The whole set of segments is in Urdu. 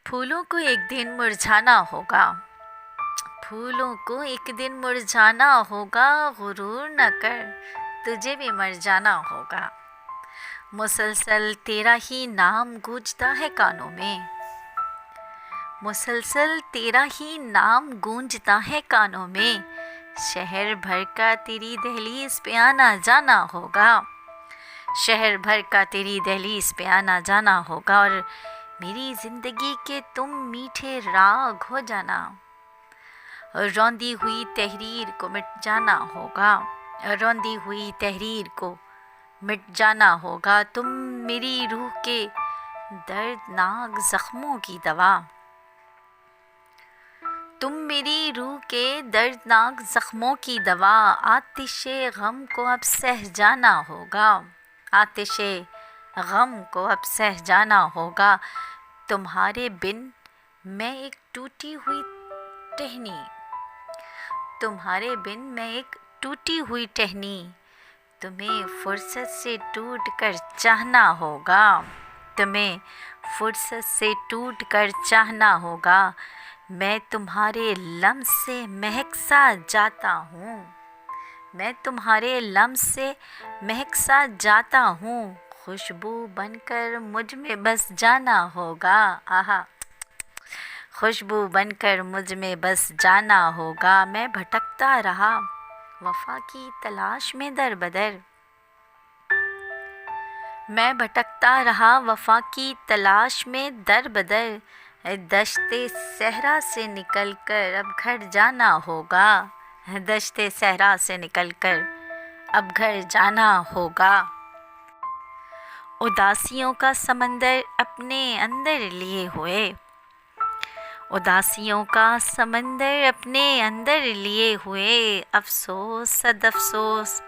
پھولوں کو ایک دن مرجھانا ہوگا، پھولوں کو ایک دن مرجھانا ہوگا، غرور نہ کر تجھے بھی مر جانا ہوگا۔ مسلسل تیرا ہی نام گونجتا ہے کانوں میں، مسلسل تیرا ہی نام گونجتا ہے کانوں میں، شہر بھر کا تیری دہلیز پہ آنا جانا ہوگا، شہر بھر کا تیری دہلیز پہ آنا جانا ہوگا، اور میری زندگی کے تم میٹھے راگ ہو جانا، روندی ہوئی تحریر کو مٹ جانا ہوگا، روندی ہوئی تحریر کو مٹ جانا ہوگا، تم میری روح کے دردناک زخموں کی دوا، تم میری روح کے دردناک زخموں کی دوا، آتش غم کو اب سہ جانا ہوگا، آتش غم کو اب سہ جانا ہوگا، تمہارے بن میں ایک ٹوٹی ہوئی ٹہنی، تمہارے بن میں ایک ٹوٹی ہوئی ٹہنی، تمہیں فرصت سے ٹوٹ کر چاہنا ہوگا، تمہیں فرصت سے ٹوٹ کر چاہنا ہوگا، میں تمہارے لمس سے مہک سا جاتا ہوں، میں تمہارے لمس سے مہک سا جاتا ہوں، خوشبو بن کر مجھ میں بس جانا ہوگا، آہا، خوشبو بن کر مجھ میں بس جانا ہوگا، میں بھٹکتا رہا وفا کی تلاش میں در بدر، میں بھٹکتا رہا وفا کی تلاش میں در بدر، دشت صحرا سے نکل کر اب گھر جانا ہوگا، دشت صحرا سے نکل کر اب گھر جانا ہوگا، اداسیوں کا سمندر اپنے اندر لیے ہوئے، اداسیوں کا سمندر اپنے اندر لیے ہوئے، افسوس صد افسوس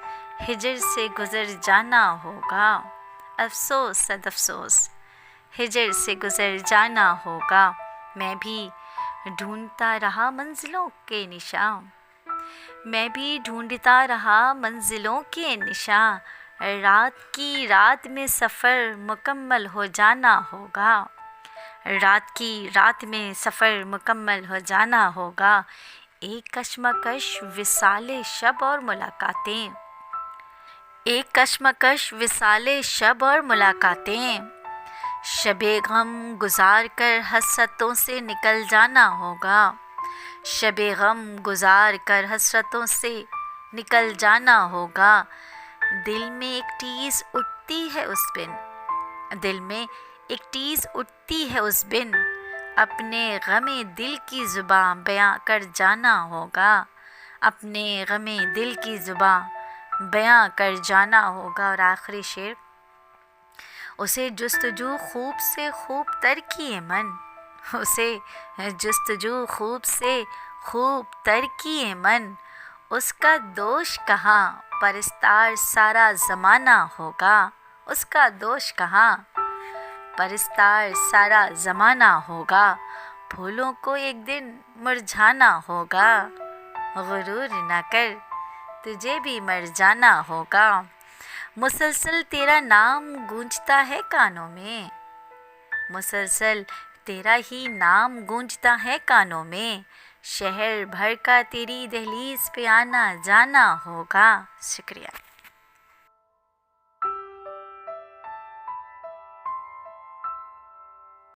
ہجر سے گزر جانا ہوگا، افسوس صد افسوس ہجر سے گزر جانا ہوگا، میں بھی ڈھونڈتا رہا منزلوں کے نشاں، میں بھی ڈھونڈتا رہا منزلوں کے نشاں، رات کی رات میں سفر مکمل ہو جانا ہوگا، رات کی رات میں سفر مکمل ہو جانا ہوگا، ایک کشمکش وصال شب اور ملاقاتیں، ایک کشمکش وصال شب اور ملاقاتیں، شب غم گزار کر حسرتوں سے نکل جانا ہوگا، شب غم گزار کر حسرتوں سے نکل جانا ہوگا، دل میں ایک ٹیس اٹھتی ہے اس بن، دل میں ایک ٹیس اٹھتی ہے اس بن، اپنے غم دل کی زباں بیاں کر جانا ہوگا، اپنے غم دل کی زباں بیاں کر جانا ہوگا، اور آخری شعر، اسے جستجو خوب سے خوب تر کیے من، اسے جستجو خوب سے خوب تر کیے من، اس کا دوش کہاں پرستار سارا زمانہ ہوگا، اس کا دوش کہاں پرستار سارا زمانہ ہوگا، پھولوں کو ایک دن مرجھانا ہوگا، غرور نہ کر تجھے بھی مر جانا ہوگا، مسلسل تیرا نام گونجتا ہے کانوں میں، مسلسل تیرا ہی نام گونجتا ہے کانوں میں، شہر بھر کا تیری دہلیز پہ آنا جانا ہوگا۔ شکریہ۔